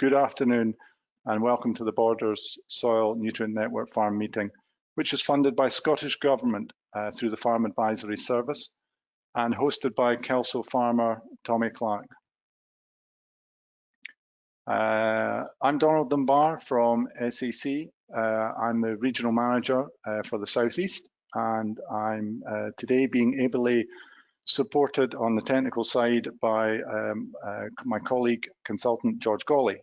Good afternoon and welcome to the Borders Soil Nutrient Network Farm Meeting, which is funded by Scottish Government through the Farm Advisory Service and hosted by Kelso farmer Tommy Clark. I'm Donald Dunbar from SAC. I'm the Regional Manager for the South East, and I'm today being ably supported on the technical side by my colleague consultant George Gawley.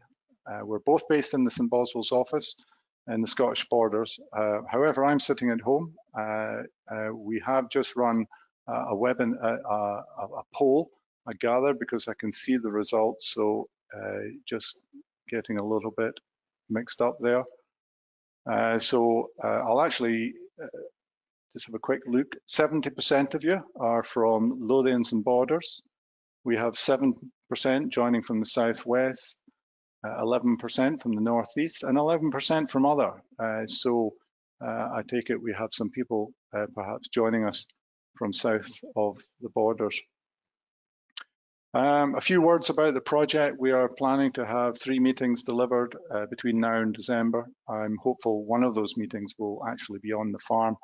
We're both based in the St Boswell's office in the Scottish Borders. However, I'm sitting at home. We have just run a poll, I gather, because I can see the results, so just getting a little bit mixed up there. I'll actually just have a quick look. 70% of you are from Lothians and Borders. We have 7% joining from the southwest, 11% from the northeast, and 11% from other. I take it we have some people perhaps joining us from south of the Borders. A few words about the project. We are planning to have 3 meetings delivered between now and December. I'm hopeful one of those meetings will actually be on the farm.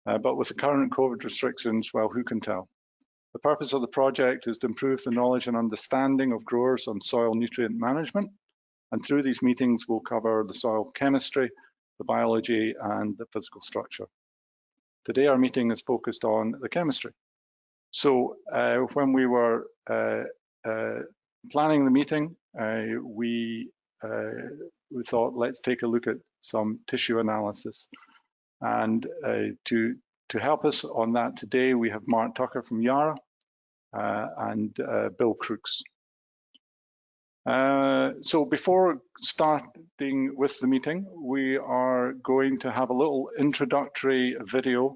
But with the current COVID restrictions, well, who can tell? The purpose of the project is to improve the knowledge and understanding of growers on soil nutrient management. And through these meetings, we'll cover the soil chemistry, the biology, and the physical structure. Today, our meeting is focused on the chemistry. So when we were planning the meeting, we thought, let's take a look at some tissue analysis. And to help us on that today, we have Mark Tucker from Yara and Bill Crooks. So before starting with the meeting, we are going to have a little introductory video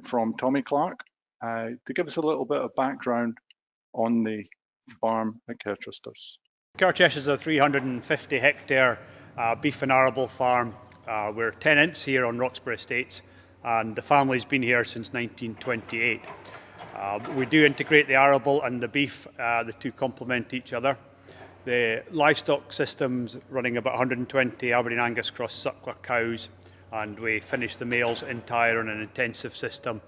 from Tommy Clark to give us a little bit of background on the farm at Kerchesters. Kerchesters is a 350 hectare beef and arable farm. We're tenants here on Roxburgh Estates, and the family's been here since 1928. We do integrate the arable and the beef, the two complement each other. The livestock system's running about 120 Aberdeen Angus cross suckler cows, and we finish the males entire on an intensive system,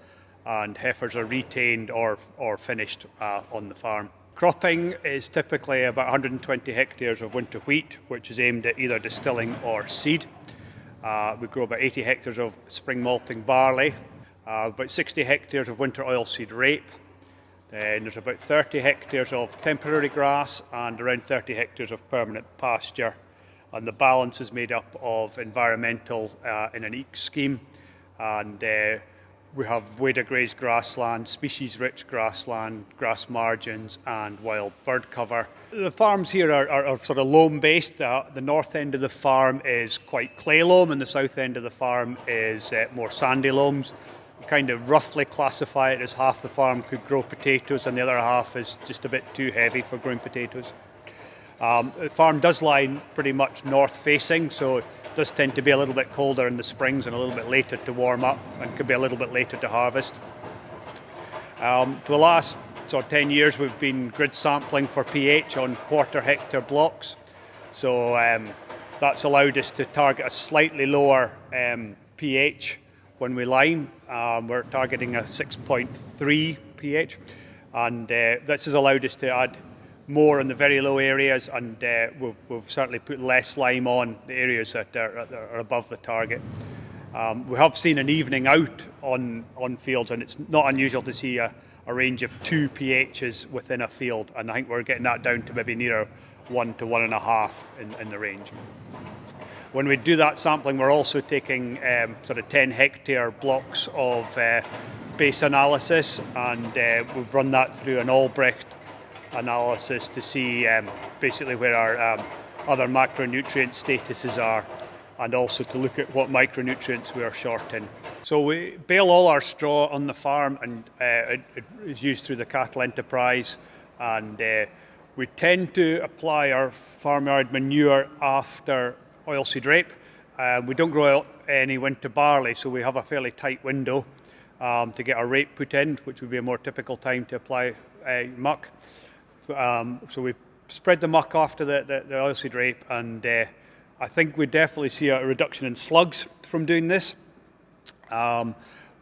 and heifers are retained or finished on the farm. Cropping is typically about 120 hectares of winter wheat, which is aimed at either distilling or seed. We grow about 80 hectares of spring malting barley, about 60 hectares of winter oilseed rape. Then there's about 30 hectares of temporary grass and around 30 hectares of permanent pasture. And the balance is made up of environmental in an EEC scheme. And we have weeder grazed grassland, species-rich grassland, grass margins, and wild bird cover. The farms here are sort of loam-based. The north end of the farm is quite clay loam, and the south end of the farm is more sandy loams. We kind of roughly classify it as half the farm could grow potatoes, and the other half is just a bit too heavy for growing potatoes. The farm does lie pretty much north-facing, so it does tend to be a little bit colder in the springs and a little bit later to warm up, and could be a little bit later to harvest. For the last 10 years, we've been grid sampling for pH on quarter-hectare blocks. So that's allowed us to target a slightly lower pH when we line. We're targeting a 6.3 pH, and this has allowed us to add more in the very low areas, and we've certainly put less lime on the areas that are above the target. We have seen an evening out on fields, and it's not unusual to see a range of 2 pHs within a field, and I think we're getting that down to maybe nearer 1 to 1.5 in the range. When we do that sampling, we're also taking sort of 10 hectare blocks of base analysis, and we've run that through an Albrecht analysis to see basically where our other macronutrient statuses are, and also to look at what micronutrients we are short in. So we bale all our straw on the farm, and it is used through the cattle enterprise, and we tend to apply our farmyard manure after oilseed rape. We don't grow any winter barley, so we have a fairly tight window to get our rape put in, which would be a more typical time to apply muck. So we spread the muck after the oilseed rape, and I think we definitely see a reduction in slugs from doing this.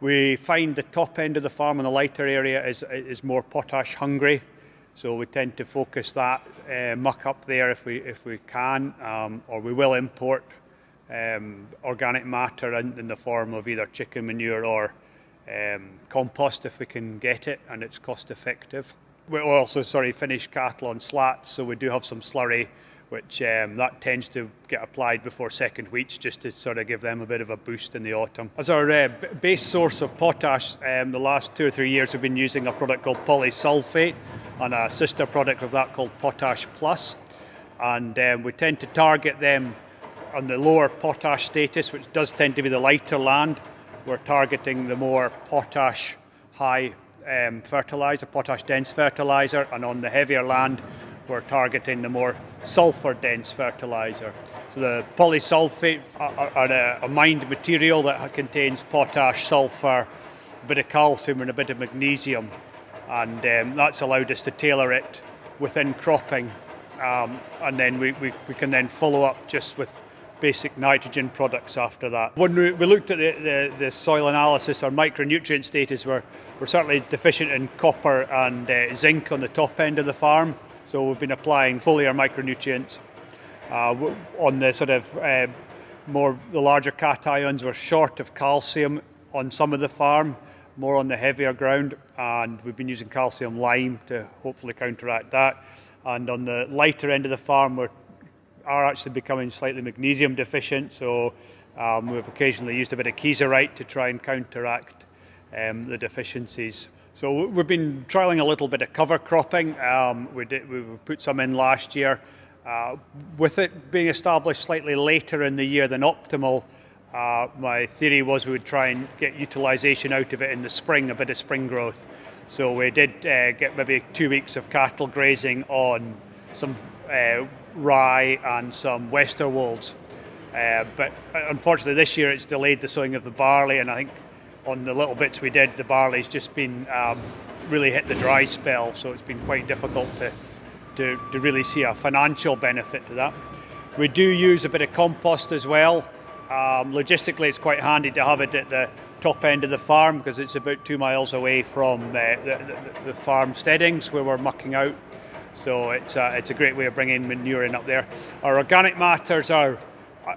We find the top end of the farm in the lighter area is more potash hungry, so we tend to focus that muck up there if we can, or we will import organic matter in the form of either chicken manure or compost if we can get it and it's cost effective. We also finish cattle on slats, so we do have some slurry, which that tends to get applied before second wheats just to sort of give them a bit of a boost in the autumn. As our base source of potash, the last 2 or 3 years we've been using a product called Sulfate and a sister product of that called Potash Plus, and we tend to target them on the lower potash status, which does tend to be the lighter land. We're targeting the more potash high fertilizer, potash dense fertilizer, and on the heavier land we're targeting the more sulfur dense fertilizer. So the polysulfate are a mined material that contains potash, sulfur, a bit of calcium and a bit of magnesium, and that's allowed us to tailor it within cropping, and then we can then follow up just with basic nitrogen products after that. When we looked at the soil analysis, our micronutrient status, we're certainly deficient in copper and zinc on the top end of the farm. So we've been applying foliar micronutrients. On the sort of the larger cations, we're short of calcium on some of the farm, more on the heavier ground, and we've been using calcium lime to hopefully counteract that. And on the lighter end of the farm, we are actually becoming slightly magnesium deficient, so we've occasionally used a bit of kieserite to try and counteract the deficiencies. So we've been trialling a little bit of cover cropping. We put some in last year. With it being established slightly later in the year than optimal, my theory was we would try and get utilisation out of it in the spring, a bit of spring growth. So we did get maybe 2 weeks of cattle grazing on some rye and some westerwolds. But unfortunately this year it's delayed the sowing of the barley, and I think on the little bits we did, the barley's just been really hit the dry spell, so it's been quite difficult to really see a financial benefit to that. We do use a bit of compost as well. Logistically it's quite handy to have it at the top end of the farm because it's about 2 miles away from the farm steadings where we're mucking out. So it's a great way of bringing manure in up there. Our organic matters are,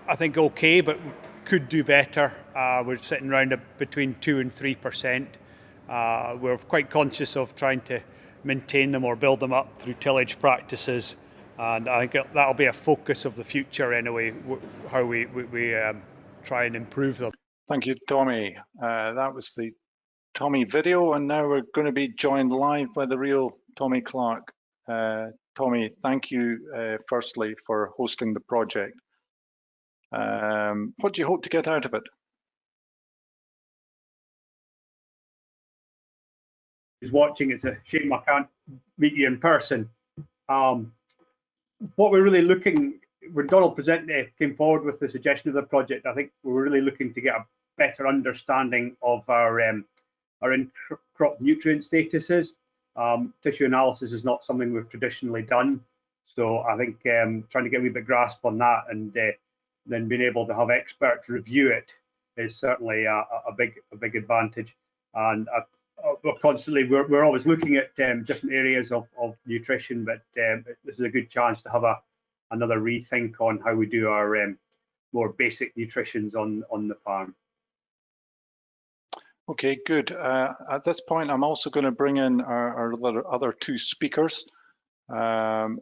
I think, okay, but could do better. We're sitting around between 2 and 3%. We're quite conscious of trying to maintain them or build them up through tillage practices, and I think that'll be a focus of the future anyway, how we try and improve them. Thank you, Tommy. That was the Tommy video, and now we're going to be joined live by the real Tommy Clark. Tommy, thank you firstly for hosting the project. What do you hope to get out of it? Is watching. It's a shame I can't meet you in person. What we're really looking, when Donald came forward with the suggestion of the project, I think we were really looking to get a better understanding of our in-crop nutrient statuses. Tissue analysis is not something we've traditionally done, so I think trying to get a wee bit grasp on that and then being able to have experts review it is certainly a big advantage. And we're always looking at different areas of nutrition, but this is a good chance to have another rethink on how we do our more basic nutritions on the farm. Okay, good. At this point, I'm also going to bring in our other 2 speakers. And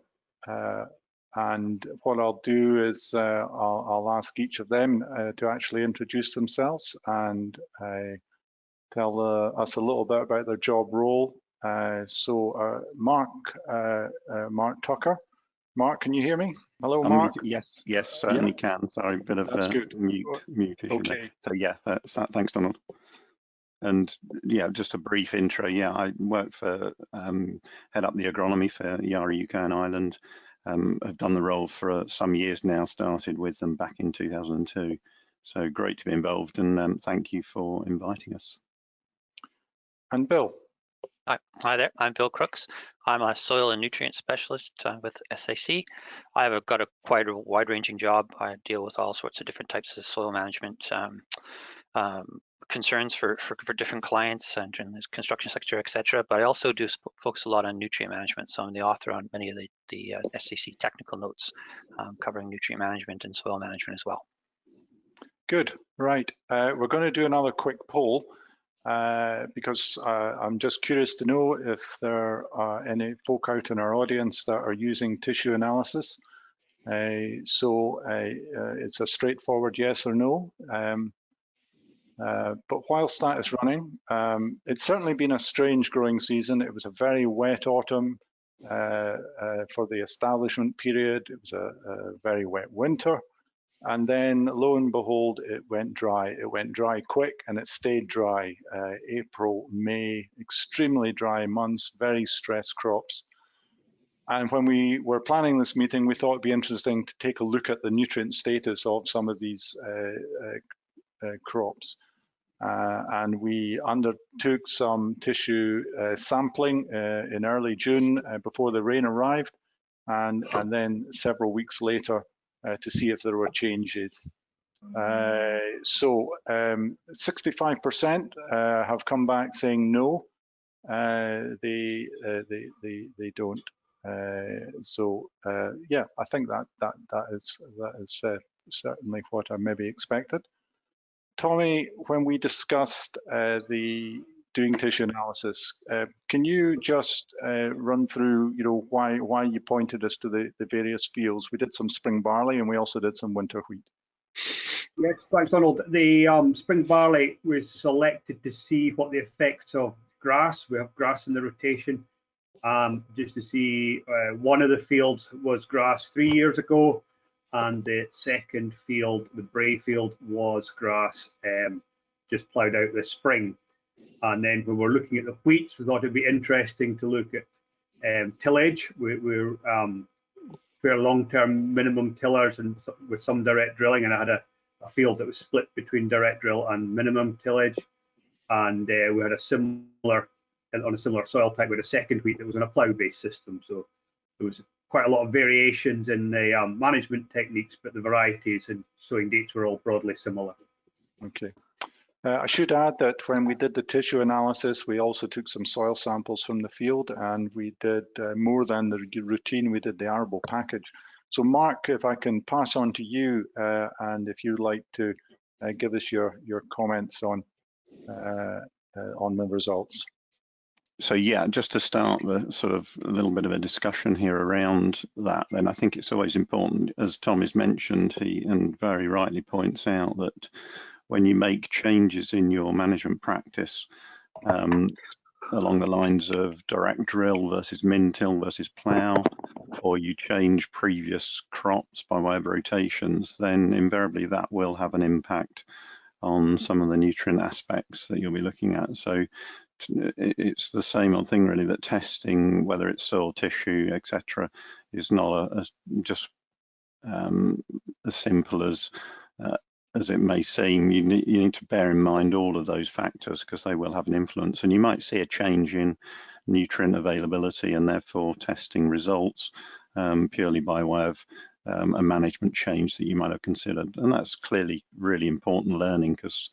what I'll do is I'll ask each of them to actually introduce themselves and tell us a little bit about their job role. So Mark Tucker. Mark, can you hear me? Hello, Mark. Yes, certainly can. Sorry, a bit of mute issue. Okay. There. So yeah, thanks, Donald. And yeah, just a brief intro. Yeah, I work for head up the agronomy for Yara UK and Ireland. Have done the role for some years now. Started with them back in 2002. So great to be involved, and thank you for inviting us. And Bill. Hi there, I'm Bill Crooks. I'm a soil and nutrient specialist with SAC. I've got quite a wide-ranging job. I deal with all sorts of different types of soil management concerns for different clients and in the construction sector, etc. But I also do focus a lot on nutrient management. So I'm the author on many of the SAC technical notes covering nutrient management and soil management as well. Good, right. We're going to do another quick poll because I'm just curious to know if there are any folk out in our audience that are using tissue analysis. It's a straightforward yes or no. But whilst that is running, it's certainly been a strange growing season. It was a very wet autumn for the establishment period. It was a very wet winter. And then lo and behold, it went dry. It went dry quick and it stayed dry. April, May, extremely dry months, very stressed crops. And when we were planning this meeting, we thought it'd be interesting to take a look at the nutrient status of some of these crops. And we undertook some tissue sampling in early June before the rain arrived, and then several weeks later to see if there were changes. 65% have come back saying no, they don't. Yeah, I think that is certainly what I maybe expected. Tommy, when we discussed the doing tissue analysis, can you just run through, why you pointed us to the various fields? We did some spring barley and we also did some winter wheat. Yes, thanks, Donald. The spring barley was selected to see what the effects of grass. We have grass in the rotation. Just to see, one of the fields was grass 3 years ago, and the second field, the Bray field, was grass just ploughed out this spring. And then when we're looking at the wheats, we thought it'd be interesting to look at tillage. We're fair long-term minimum tillers and with some direct drilling, and I had a field that was split between direct drill and minimum tillage. And we had on a similar soil type with a second wheat that was on a plough-based system. So there was quite a lot of variations in the management techniques, but the varieties and sowing dates were all broadly similar. Okay. I should add that when we did the tissue analysis, we also took some soil samples from the field, and we did more than the routine. We did the arable package. So Mark, if I can pass on to you, and if you'd like to give us your comments on the results. So yeah, just to start the sort of a little bit of a discussion here around that, then I think it's always important, as Tom has mentioned, he and very rightly points out that when you make changes in your management practice along the lines of direct drill versus min-till versus plough, or you change previous crops by way of rotations, then invariably that will have an impact on some of the nutrient aspects that you'll be looking at. So it's the same old thing really, that testing, whether it's soil tissue, etc., is not just as simple as it may seem. You need to bear in mind all of those factors because they will have an influence, and you might see a change in nutrient availability and therefore testing results purely by way of a management change that you might have considered. And that's clearly really important learning, because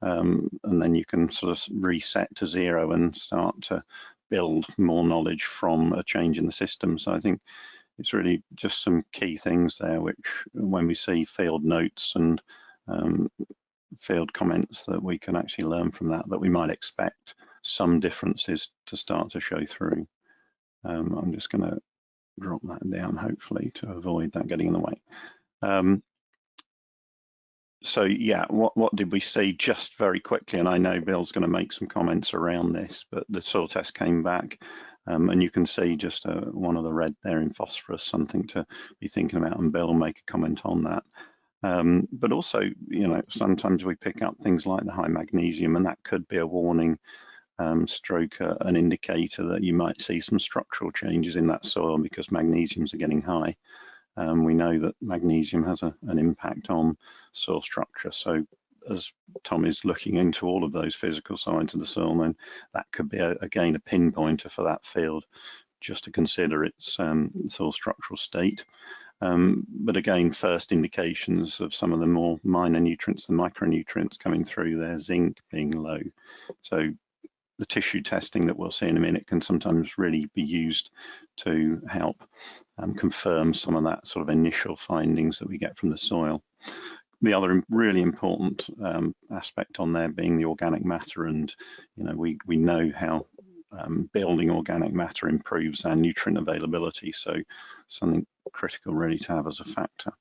and then you can sort of reset to zero and start to build more knowledge from a change in the system. So I think it's really just some key things there, which when we see field notes and field comments, that we can actually learn from that we might expect some differences to start to show through. I'm just going to drop that down, hopefully, to avoid that getting in the way. So yeah, what did we see just very quickly? And I know Bill's going to make some comments around this, but the soil test came back, and you can see just one of the red there in phosphorus, something to be thinking about, and Bill will make a comment on that. But also, sometimes we pick up things like the high magnesium, and that could be a warning stroke an indicator that you might see some structural changes in that soil because magnesiums are getting high. We know that magnesium has an impact on soil structure, so as Tom is looking into all of those physical sides of the soil, then that could be again a pinpointer for that field, just to consider its soil structural state. But again, first indications of some of the more minor nutrients, the micronutrients coming through there, zinc being low. So the tissue testing that we'll see in a minute can sometimes really be used to help confirm some of that sort of initial findings that we get from the soil. The other really important aspect on there being the organic matter, and we know how building organic matter improves our nutrient availability, so something critical really to have as a factor.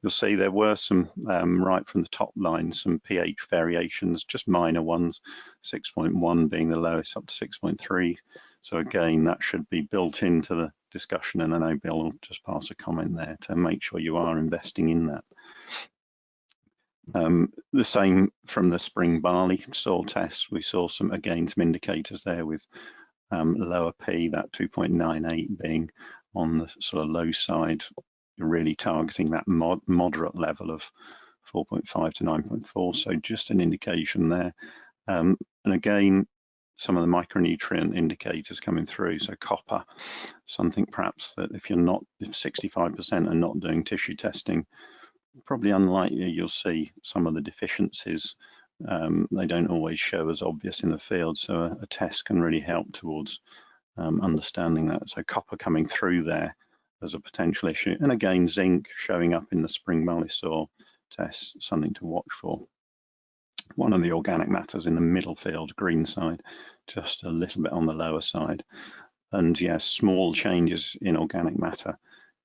You'll see there were some right from the top line, some pH variations, just minor ones, 6.1 being the lowest up to 6.3. So again, that should be built into the discussion, and I know Bill will just pass a comment there to make sure you are investing in that. The same from the spring barley soil tests. We saw some indicators there with lower P, that 2.98 being on the sort of low side, really targeting that moderate level of 4.5 to 9.4. So just an indication there. And again, some of the micronutrient indicators coming through. So copper, something perhaps that if 65% are not doing tissue testing, probably unlikely you'll see some of the deficiencies. They don't always show as obvious in the field, so a test can really help towards understanding that. So copper coming through there as a potential issue, and again zinc showing up in the spring barley soil test, something to watch for. One of the organic matters in the middle field, green side, just a little bit on the lower side. And yes, small changes in organic matter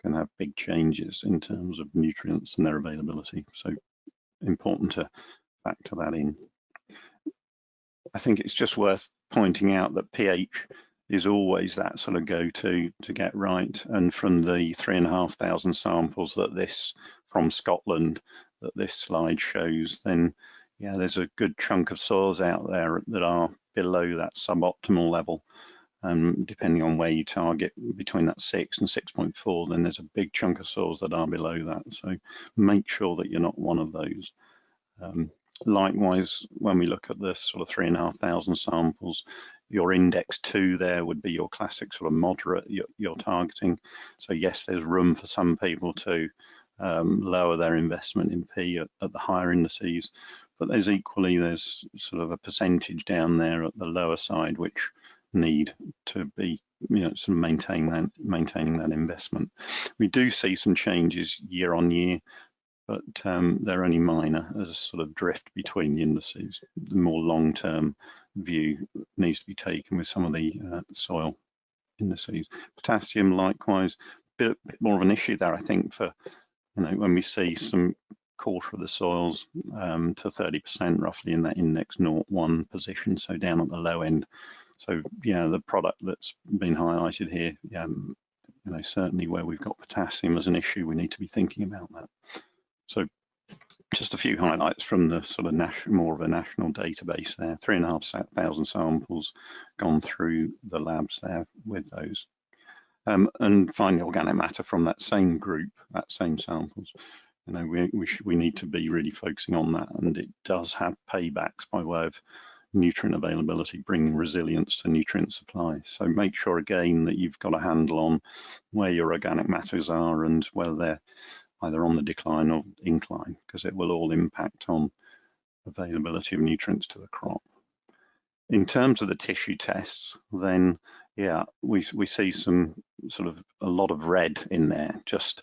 can have big changes in terms of nutrients and their availability. So important to factor that in. I think it's just worth pointing out that pH is always that sort of go-to to get right. And from the 3,500 samples from Scotland that this slide shows, then yeah, there's a good chunk of soils out there that are below that suboptimal level. Depending on where you target, between that 6 and 6.4, then there's a big chunk of soils that are below that. So make sure that you're not one of those. Likewise, when we look at the sort of 3,500 samples, your index 2 there would be your classic sort of moderate you're targeting. So yes, there's room for some people to lower their investment in P at the higher indices, but there's sort of a percentage down there at the lower side which need to be sort of maintaining that investment. We do see some changes year on year, but they're only minor as a sort of drift between the indices. The more long-term view needs to be taken with some of the soil indices. Potassium, likewise, bit more of an issue there, I think, for when we see some quarter of the soils to 30% roughly in that index 0.1 position, so down at the low end. So yeah, the product that's been highlighted here, certainly where we've got potassium as an issue, we need to be thinking about that. So just a few highlights from the sort of more of a national database there, 3,500 samples gone through the labs there with those. And finally, organic matter from that same group, that same samples. We need to be really focusing on that, and it does have paybacks by way of nutrient availability, bringing resilience to nutrient supply. So make sure again that you've got a handle on where your organic matters are and whether they're either on the decline or incline, because it will all impact on availability of nutrients to the crop. In terms of the tissue tests, then yeah, we see some sort of a lot of red in there. Just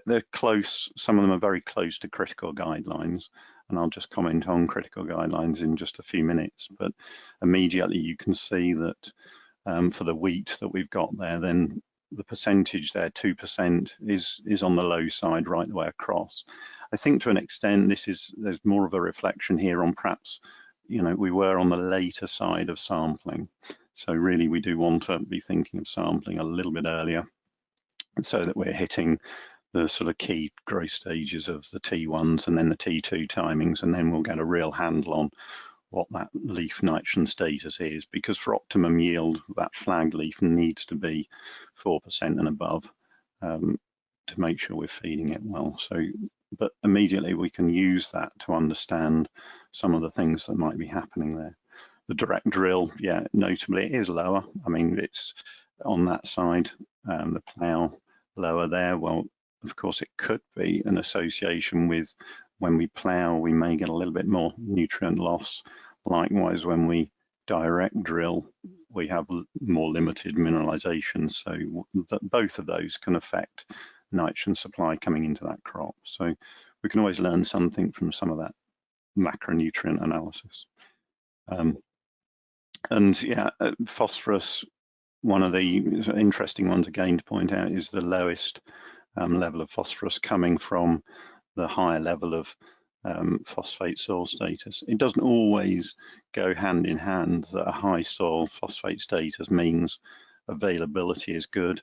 they're close. Some of them are very close to critical guidelines, and I'll just comment on critical guidelines in just a few minutes. But immediately you can see that for the wheat that we've got there, then the percentage there, 2%, is on the low side right the way across. I think to an extent there's more of a reflection here on perhaps we were on the later side of sampling. So really we do want to be thinking of sampling a little bit earlier so that we're hitting the sort of key growth stages of the T1s and then the T2 timings, and then we'll get a real handle on what that leaf nitrogen status is, because for optimum yield, that flagged leaf needs to be 4% and above to make sure we're feeding it well. So but immediately we can use that to understand some of the things that might be happening there. The direct drill, yeah, notably it is lower. I mean, it's on that side, the plough lower there. Well, of course, it could be an association with when we plough, we may get a little bit more nutrient loss. Likewise, when we direct drill, we have more limited mineralization. So both of those can affect nitrogen supply coming into that crop. So we can always learn something from some of that macronutrient analysis. And yeah, phosphorus, one of the interesting ones again to point out is the lowest level of phosphorus coming from the higher level of phosphate soil status. It doesn't always go hand in hand that a high soil phosphate status means availability is good,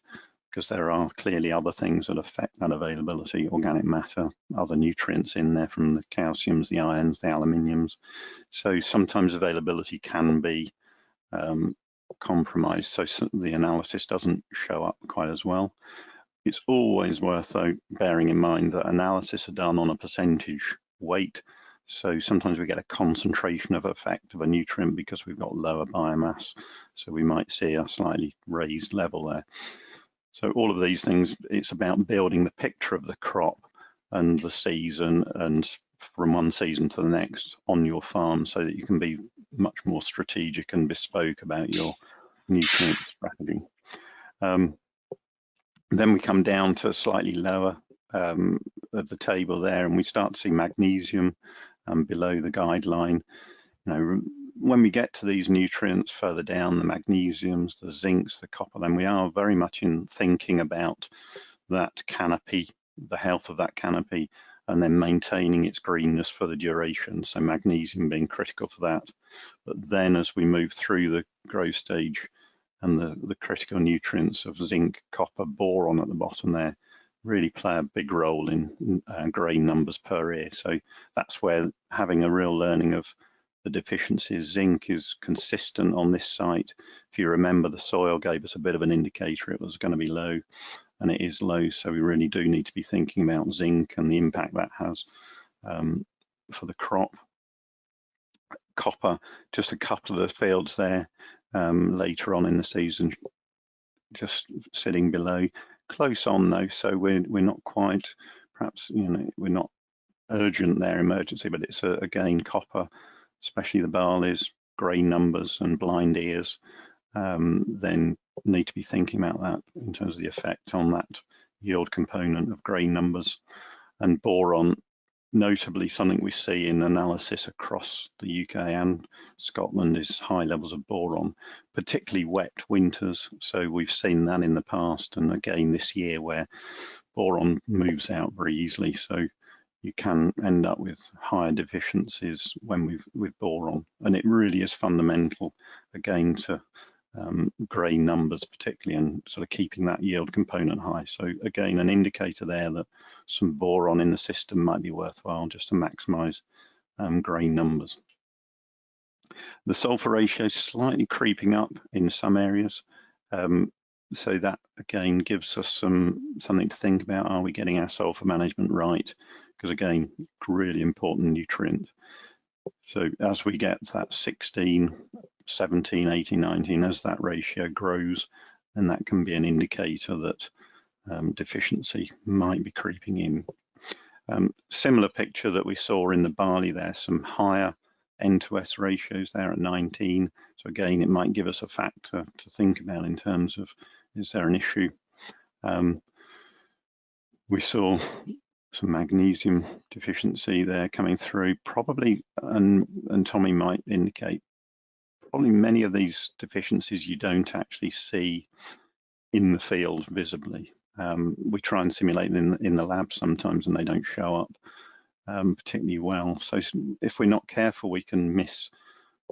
because there are clearly other things that affect that availability, organic matter, other nutrients in there from the calciums, the irons, the aluminiums. So sometimes availability can be compromised, so the analysis doesn't show up quite as well. It's always worth, though, bearing in mind that analysis are done on a percentage weight. So sometimes we get a concentration of effect of a nutrient because we've got lower biomass. So we might see a slightly raised level there. So all of these things, it's about building the picture of the crop and the season and from one season to the next on your farm so that you can be much more strategic and bespoke about your nutrient strategy. Then we come down to slightly lower of the table there, and we start to see magnesium below the guideline. You know, when we get to these nutrients further down, the magnesiums, the zincs, the copper, then we are very much in thinking about that canopy, the health of that canopy, and then maintaining its greenness for the duration. So magnesium being critical for that. But then as we move through the growth stage, and the critical nutrients of zinc, copper, boron at the bottom there really play a big role in grain numbers per ear. So that's where having a real learning of the deficiencies. Zinc is consistent on this site. If you remember, the soil gave us a bit of an indicator it was going to be low, and it is low. So we really do need to be thinking about zinc and the impact that has for the crop. Copper, just a couple of the fields there later on in the season, just sitting below, close on though, so we're not quite, perhaps, you know, we're not urgent there, emergency, but it's again copper, especially the barleys, grain numbers and blind ears, then need to be thinking about that in terms of the effect on that yield component of grain numbers. And boron, notably something we see in analysis across the UK and Scotland, is high levels of boron, particularly wet winters. So we've seen that in the past, and again this year, where boron moves out very easily. So you can end up with higher deficiencies when with boron, and it really is fundamental again to grain numbers particularly, and sort of keeping that yield component high. So again, an indicator there that some boron in the system might be worthwhile just to maximize grain numbers. The sulfur ratio is slightly creeping up in some areas. So that again gives us something to think about. Are we getting our sulfur management right? Because again, really important nutrient. So as we get that 16, 17, 18, 19, as that ratio grows, then that can be an indicator that deficiency might be creeping in. Similar picture that we saw in the barley there, some higher N to S ratios there at 19. So again, it might give us a factor to think about in terms of, is there an issue? We saw some magnesium deficiency there coming through, probably, and Tommy might indicate, probably many of these deficiencies you don't actually see in the field visibly. We try and simulate them in the lab sometimes, and they don't show up particularly well. So if we're not careful, we can miss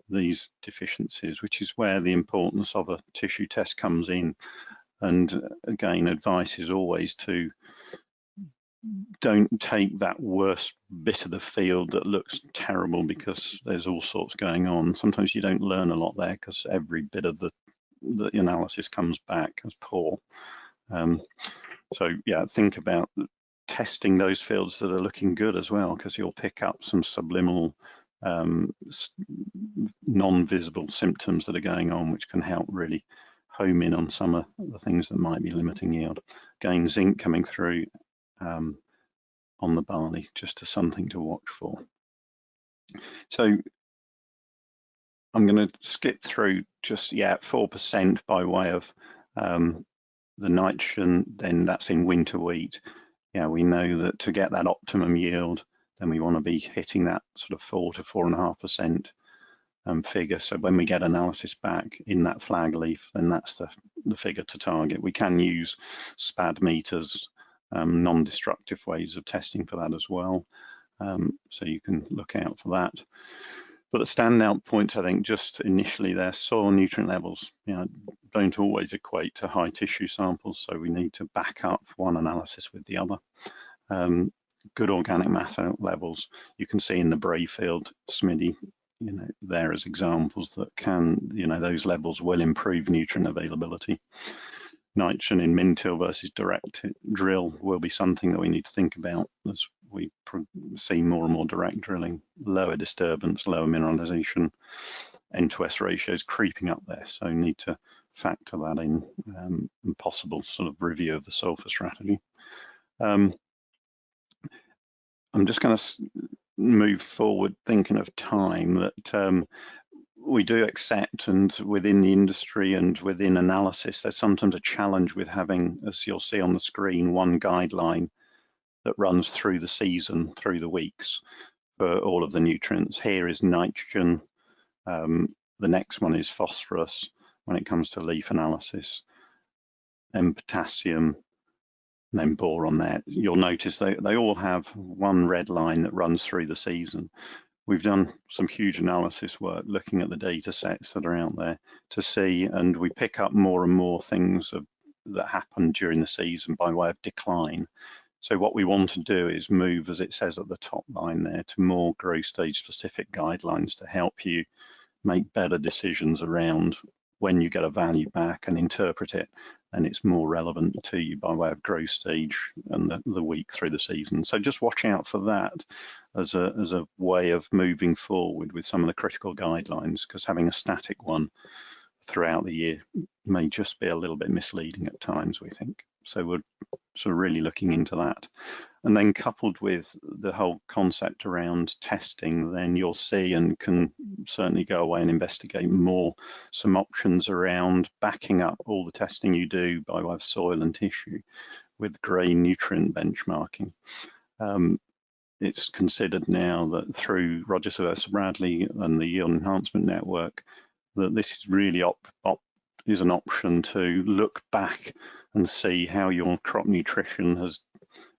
these deficiencies, which is where the importance of a tissue test comes in. And again, advice is always to don't take that worst bit of the field that looks terrible because there's all sorts going on. Sometimes you don't learn a lot there because every bit of the analysis comes back as poor. So yeah, think about testing those fields that are looking good as well, because you'll pick up some subliminal non-visible symptoms that are going on, which can help really home in on some of the things that might be limiting yield. Again, zinc coming through on the barley, just as something to watch for. So I'm going to skip through just 4% by way of the nitrogen. Then that's in winter wheat. Yeah, we know that to get that optimum yield, then we want to be hitting that sort of 4 to 4.5% figure. So when we get analysis back in that flag leaf, then that's the figure to target. We can use SPAD meters, non-destructive ways of testing for that as well. So you can look out for that. But the standout points, I think, just initially there, soil nutrient levels, don't always equate to high tissue samples, so we need to back up one analysis with the other. Good organic matter levels, you can see in the Brayfield, SMIDI, there as examples that can, those levels will improve nutrient availability. Nitrogen in min-till versus direct drill will be something that we need to think about as we see more and more direct drilling, lower disturbance, lower mineralization, N2S ratios creeping up there. So need to factor that in, and possible sort of review of the sulfur strategy. I'm just going to move forward thinking of time that we do accept, and within the industry and within analysis, there's sometimes a challenge with having, as you'll see on the screen, one guideline that runs through the season, through the weeks for all of the nutrients. Here is nitrogen. The next one is phosphorus when it comes to leaf analysis, then potassium, and then boron there. You'll notice they all have one red line that runs through the season. We've done some huge analysis work looking at the data sets that are out there to see, and we pick up more and more things that happen during the season by way of decline. So what we want to do is move, as it says at the top line there, to more growth stage specific guidelines to help you make better decisions around when you get a value back and interpret it, and it's more relevant to you by way of growth stage and the week through the season. So just watch out for that as a way of moving forward with some of the critical guidelines, because having a static one throughout the year may just be a little bit misleading at times, we think. So we're sort of really looking into that. And then coupled with the whole concept around testing, then you'll see and can certainly go away and investigate more some options around backing up all the testing you do by way of soil and tissue with grain nutrient benchmarking. It's considered now that through Roger Sylvester Bradley and the Yield Enhancement Network, that this is really is an option to look back and see how your crop nutrition has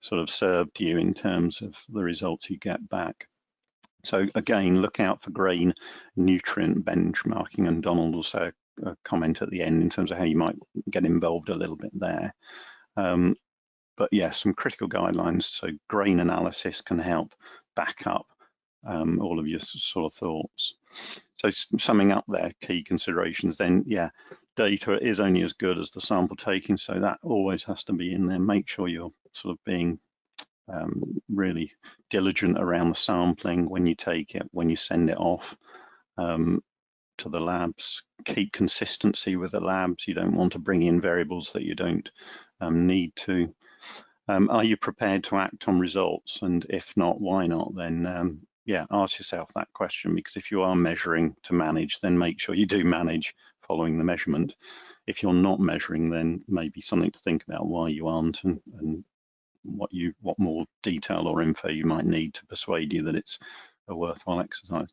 sort of served you in terms of the results you get back. So again, look out for grain nutrient benchmarking, and Donald will say a comment at the end in terms of how you might get involved a little bit there. But yeah, some critical guidelines. So grain analysis can help back up all of your sort of thoughts. So summing up there, key considerations then, yeah, data is only as good as the sample taking, so that always has to be in there. Make sure you're sort of being really diligent around the sampling when you take it, when you send it off to the labs. Keep consistency with the labs. You don't want to bring in variables that you don't need to. Are you prepared to act on results? And if not, why not? Then yeah, ask yourself that question, because if you are measuring to manage, then make sure you do manage following the measurement. If you're not measuring, then maybe something to think about why you aren't, and what more detail or info you might need to persuade you that it's a worthwhile exercise.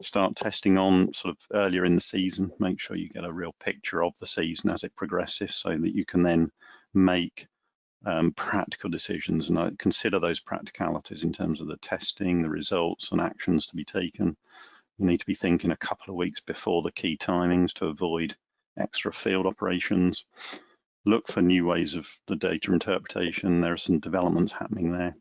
Start testing on sort of earlier in the season. Make sure you get a real picture of the season as it progresses, so that you can then make practical decisions, and I consider those practicalities in terms of the testing, the results and actions to be taken. You need to be thinking a couple of weeks before the key timings to avoid extra field operations. Look for new ways of the data interpretation. There are some developments happening there.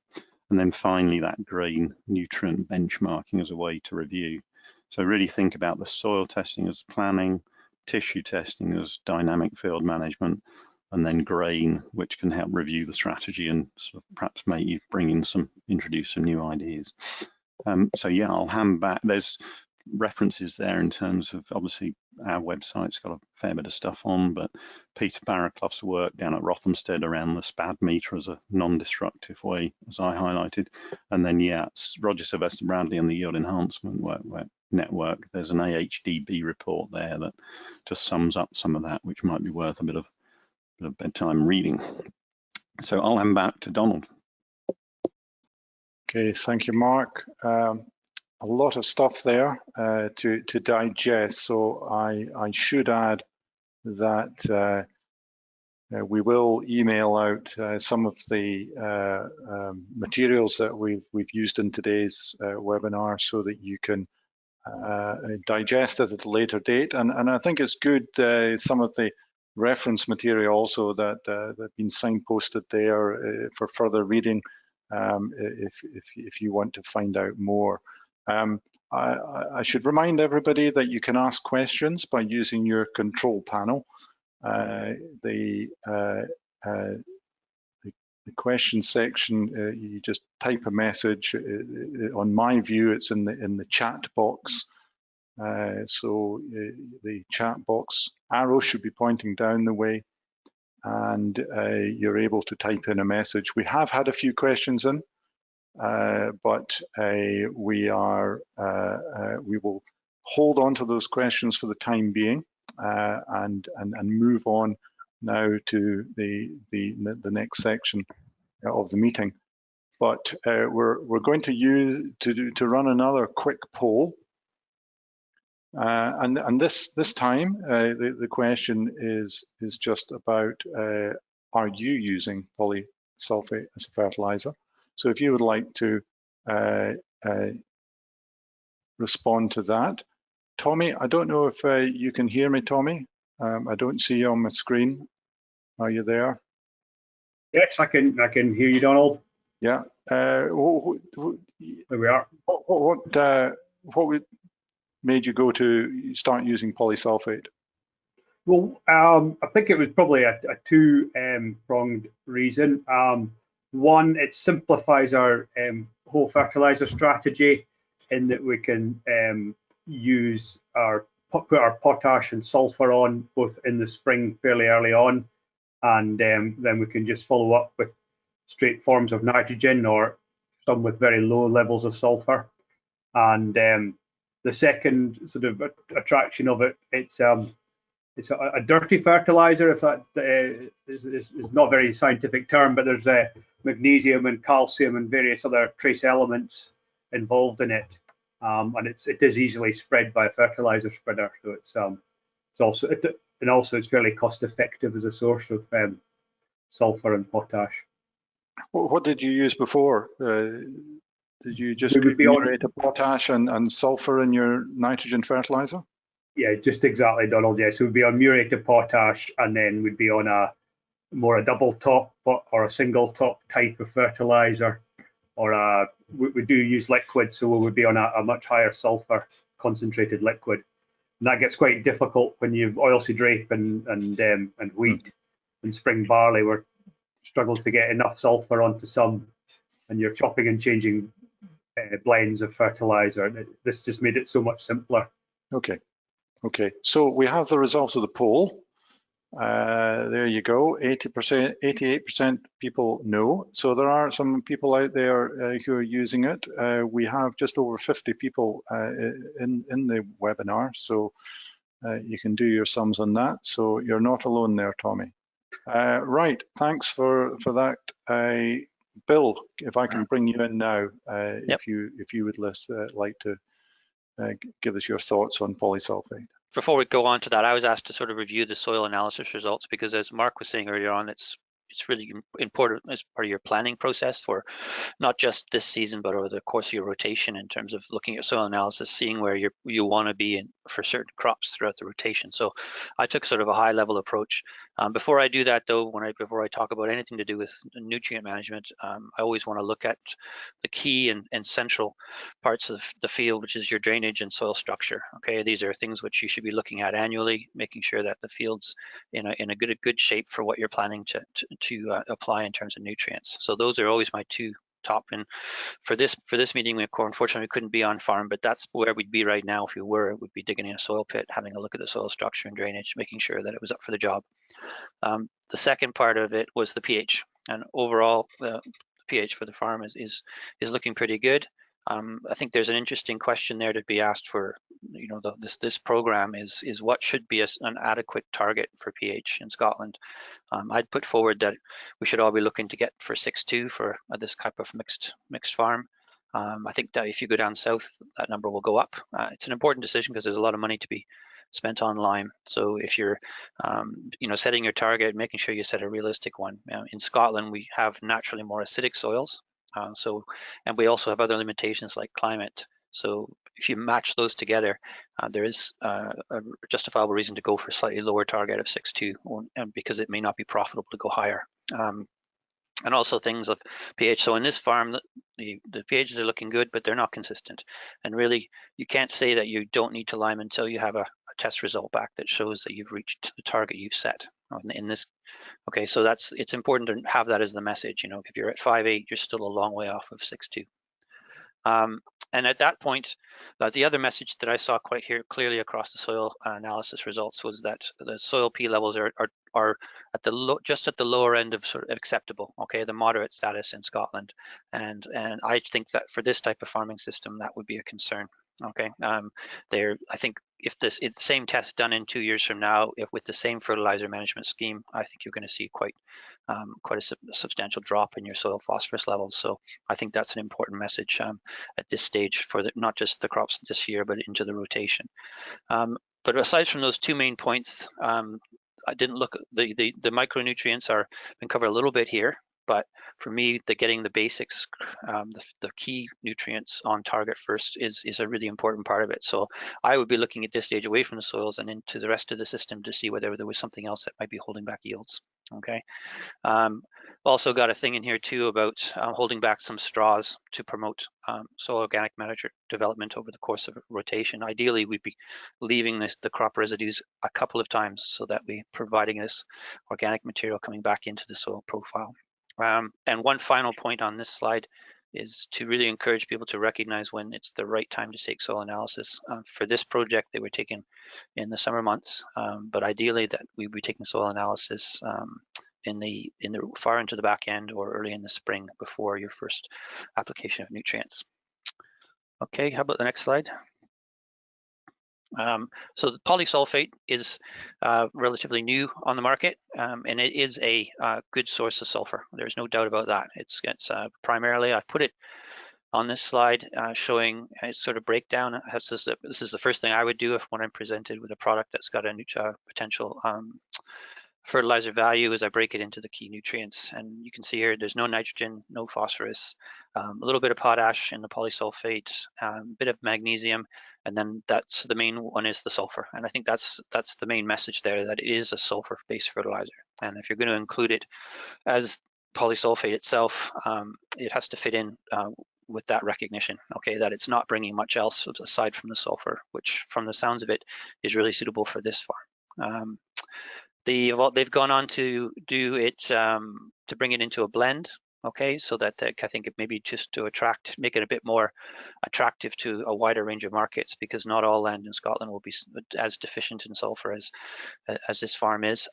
And then finally, that grain nutrient benchmarking as a way to review. So really think about the soil testing as planning, tissue testing as dynamic field management, and then grain, which can help review the strategy and sort of perhaps make you introduce some new ideas. So yeah, I'll hand back. There's references there in terms of, obviously our website's got a fair bit of stuff on, but Peter Barraclough's work down at Rothamsted around the SPAD meter as a non-destructive way, as I highlighted. And then yeah, it's Roger Sylvester Bradley and the yield enhancement network. There's an AHDB report there that just sums up some of that, which might be worth a bit of bedtime reading. So I'll hand back to Donald. Okay, thank you, Mark. A lot of stuff there to digest. So I should add that we will email out some of the materials that we've used in today's webinar, so that you can digest it at a later date. And I think it's good, some of the reference material also that have been signposted there for further reading, if you want to find out more. I should remind everybody that you can ask questions by using your control panel. The question section, you just type a message. On my view, it's in the chat box. So the chat box arrow should be pointing down the way, and you're able to type in a message. We have had a few questions in, but we will hold on to those questions for the time being, and move on now to the next section of the meeting. But we're going to run another quick poll, and this time the question is just about, are you using polysulfate as a fertilizer? So if you would like to respond to that. Tommy, I don't know if you can hear me, Tommy. I don't see you on my screen. Are you there? Yes, I can hear you, Donald. Yeah. There we are. What made you go to start using polysulfate? Well, I think it was probably a two-pronged reason. One, it simplifies our whole fertilizer strategy in that we can put our potash and sulfur on both in the spring fairly early on, and then we can just follow up with straight forms of nitrogen or some with very low levels of sulfur. And the second sort of attraction of it, it's a dirty fertilizer, if that is not a very scientific term, but there's magnesium and calcium and various other trace elements involved in it, and it is easily spread by a fertilizer spreader. So it's fairly cost effective as a source of sulfur and potash. What did you use before? Did you just muriate potash and sulfur in your nitrogen fertilizer? Yeah, just exactly, Donald. Yeah, so we'd be on muriated potash, and then we'd be on a double top or a single top type of fertilizer, or we do use liquid, so we would be on a much higher sulfur concentrated liquid, and that gets quite difficult when you've oilseed rape and wheat and spring barley. We're struggling to get enough sulfur onto some, and you're chopping and changing blends of fertilizer. And this just made it so much simpler. Okay, so we have the results of the poll. There you go, 80%, 88% people know. So there are some people out there who are using it. We have just over 50 people in the webinar, so you can do your sums on that. So you're not alone there, Tommy. Right, thanks for that. Bill, if I can bring you in now, Yep. if you would like to give us your thoughts on polysulfate. Before we go on to that, I was asked to sort of review the soil analysis results, because as Mark was saying earlier on, it's really important as part of your planning process for not just this season, but over the course of your rotation, in terms of looking at soil analysis, seeing where you want to be in for certain crops throughout the rotation. So I took sort of a high level approach Before I do that though, before I talk about anything to do with nutrient management, I always want to look at the key and central parts of the field, which is your drainage and soil structure. Okay, these are things which you should be looking at annually, making sure that the field's in a good shape for what you're planning to apply in terms of nutrients. So those are always my two top. And for this meeting, we unfortunately couldn't be on farm, but that's where we'd be right now if we were. It would be digging in a soil pit, having a look at the soil structure and drainage, making sure that it was up for the job. The second part of it was the pH, and overall the pH for the farm is looking pretty good. I think there's an interesting question there to be asked for, you know, this program is what should be an adequate target for pH in Scotland. I'd put forward that we should all be looking to get for 6.2 for this type of mixed farm. I think that if you go down south, that number will go up. It's an important decision because there's a lot of money to be spent on lime. So if you're, you know, setting your target, making sure you set a realistic one. In Scotland, we have naturally more acidic soils. And we also have other limitations like climate. So if you match those together, there is a justifiable reason to go for a slightly lower target of 6.2, and because it may not be profitable to go higher. And also things of pH. So in this farm, the pHs are looking good, but they're not consistent. And really, you can't say that you don't need to lime until you have a test result back that shows that you've reached the target you've set. In this, okay, so it's important to have that as the message. You know, if you're at 5.8, you're still a long way off of 6.2. And at that point, the other message that I saw quite clearly across the soil analysis results was that the soil P levels are at the just at the lower end of sort of acceptable, okay, the moderate status in Scotland, and I think that for this type of farming system that would be a concern. Okay, I think if the same test done in 2 years from now, with the same fertilizer management scheme, I think you're going to see quite a substantial drop in your soil phosphorus levels. So I think that's an important message at this stage for not just the crops this year, but into the rotation. But aside from those two main points, I didn't look. The micronutrients are been covered a little bit here. But for me, getting the basics, the key nutrients on target first is a really important part of it. So I would be looking at this stage away from the soils and into the rest of the system to see whether there was something else that might be holding back yields. Okay. Also got a thing in here too about holding back some straws to promote soil organic matter development over the course of rotation. Ideally, we'd be leaving the crop residues a couple of times so that we're providing this organic material coming back into the soil profile. And one final point on this slide is to really encourage people to recognize when it's the right time to take soil analysis. For this project, they were taken in the summer months, but ideally that we'd be taking soil analysis in the far into the back end or early in the spring before your first application of nutrients. Okay, how about the next slide? So the polysulfate is relatively new on the market, and it is a good source of sulfur. There's no doubt about that. It's primarily, I've put it on this slide showing a sort of breakdown. This is the first thing I would do when I'm presented with a product that's got a potential fertilizer value, is I break it into the key nutrients. And you can see here, there's no nitrogen, no phosphorus, a little bit of potash in the polysulfate, a bit of magnesium, and then that's the main one is the sulfur. And I think that's the main message there, that it is a sulfur-based fertilizer. And if you're going to include it as polysulfate itself, it has to fit in with that recognition, okay, that it's not bringing much else aside from the sulfur, which from the sounds of it is really suitable for this farm. They've gone on to do it to bring it into a blend, okay, so that I think it maybe just to make it a bit more attractive to a wider range of markets, because not all land in Scotland will be as deficient in sulfur as this farm is.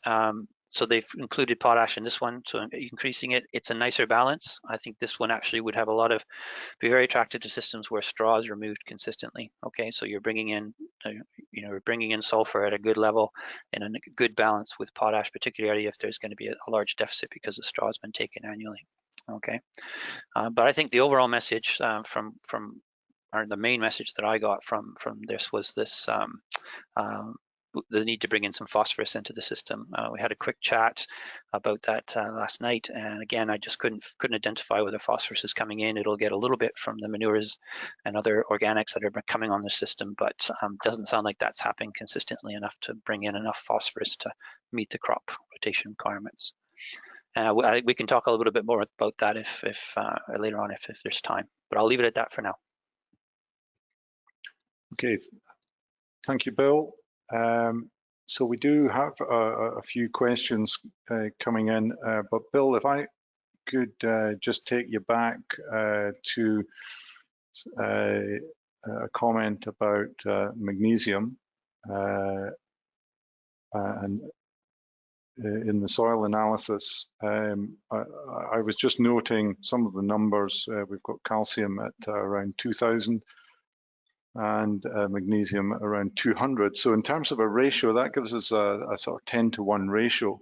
So they've included potash in this one, so increasing it. It's a nicer balance. I think this one actually would have be very attractive to systems where straw is removed consistently. Okay, so you're bringing in, you're bringing in sulfur at a good level and a good balance with potash, particularly if there's going to be a large deficit because the straw has been taken annually. Okay, but I think the overall message or the main message that I got from this was this the need to bring in some phosphorus into the system. We had a quick chat about that last night, and again, I just couldn't identify whether phosphorus is coming in. It'll get a little bit from the manures and other organics that are coming on the system, but doesn't sound like that's happening consistently enough to bring in enough phosphorus to meet the crop rotation requirements. We can talk a little bit more about that if later on if there's time, but I'll leave it at that for now. Okay, thank you, Bill. So we do have a few questions coming in, but Bill, if I could just take you back to a comment about magnesium and in the soil analysis. I was just noting some of the numbers. We've got calcium at around 2,000 and magnesium around 200. So in terms of a ratio, that gives us a sort of 10-to-1 ratio.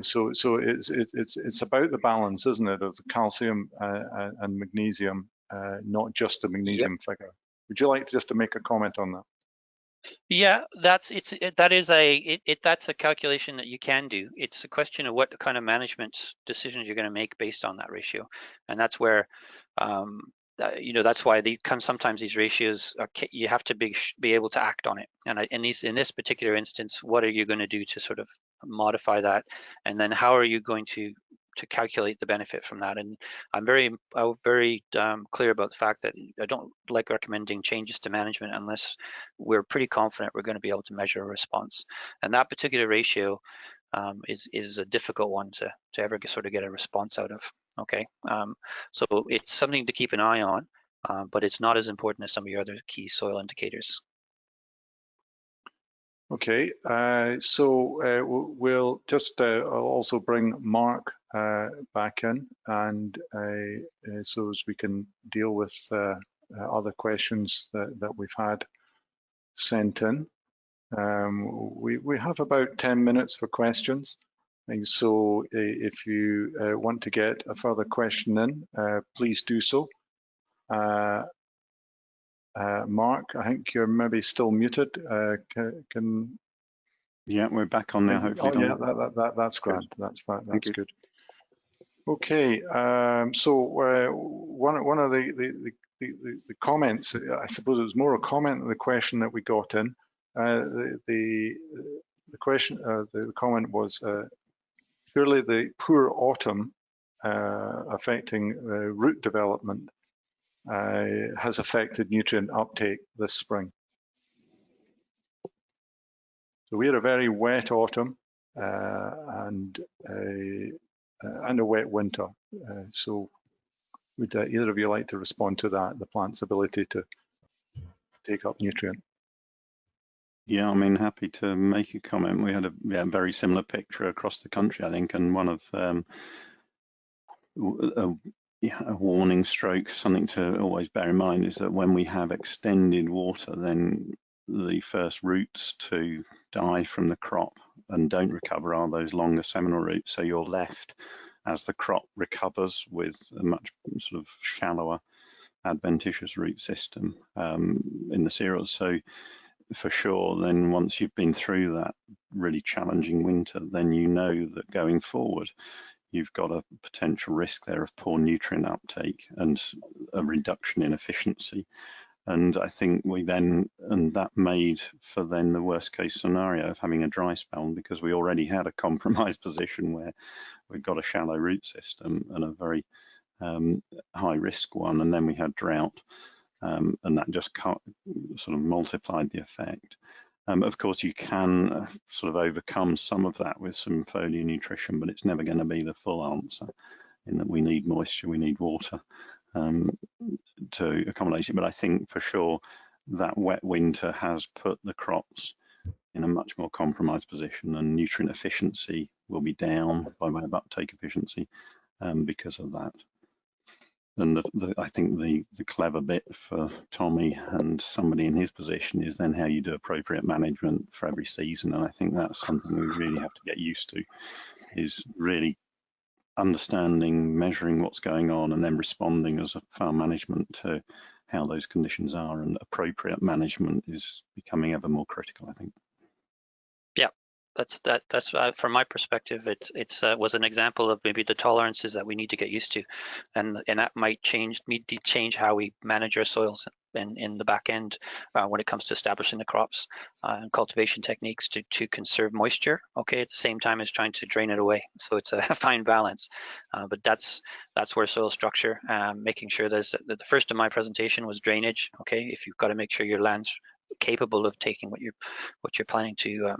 So it's about the balance, isn't it, of the calcium and magnesium, not just the magnesium figure. Would you like just to make a comment on that? Yeah, that's a calculation that you can do. It's a question of what kind of management decisions you're going to make based on that ratio, and that's where that's why sometimes these ratios you have to be able to act on it. And in this particular instance, what are you going to do to sort of modify that, and then how are you going to calculate the benefit from that? And I'm very clear about the fact that I don't like recommending changes to management unless we're pretty confident we're going to be able to measure a response. And that particular ratio is a difficult one to ever sort of get a response out of. Okay, so it's something to keep an eye on, but it's not as important as some of your other key soil indicators. Okay, so we'll just also bring Mark back in, and so as we can deal with other questions that we've had sent in. We have about 10 minutes for questions, and so if you want to get a further question in, please do so. Mark, I think you're maybe still muted. Yeah, we're back on now. Hopefully, that's grand. That's good. Okay, so one of the comments, I suppose it was more a comment than the question that we got in. The comment was surely the poor autumn affecting root development has affected nutrient uptake this spring. So we had a very wet autumn and a wet winter. So would either of you like to respond to that, the plant's ability to take up nutrient? Yeah, I mean, happy to make a comment. We had a very similar picture across the country, I think, and one of a warning stroke, something to always bear in mind is that when we have extended water, then the first roots to die from the crop and don't recover are those longer seminal roots. So you're left as the crop recovers with a much sort of shallower adventitious root system in the cereals. So for sure, then once you've been through that really challenging winter, then you know that going forward, you've got a potential risk there of poor nutrient uptake and a reduction in efficiency. And I think that made for then the worst case scenario of having a dry spell, because we already had a compromised position where we've got a shallow root system and a very high risk one, and then we had drought, and that just sort of multiplied the effect. Of course, you can sort of overcome some of that with some foliar nutrition, but it's never going to be the full answer, in that we need moisture, we need water to accommodate it. But I think for sure that wet winter has put the crops in a much more compromised position, and nutrient efficiency will be down by way of uptake efficiency because of that. And I think the clever bit for Tommy and somebody in his position is then how you do appropriate management for every season. And I think that's something we really have to get used to, is really understanding, measuring what's going on, and then responding as a farm management to how those conditions are. And appropriate management is becoming ever more critical, I think. That's from my perspective. It's was an example of maybe the tolerances that we need to get used to, and that might need to change how we manage our soils in the back end when it comes to establishing the crops and cultivation techniques to conserve moisture. Okay, at the same time as trying to drain it away. So it's a fine balance, but that's where soil structure, making sure that the first of my presentation was drainage. Okay, if you've got to make sure your land's capable of taking what you're planning to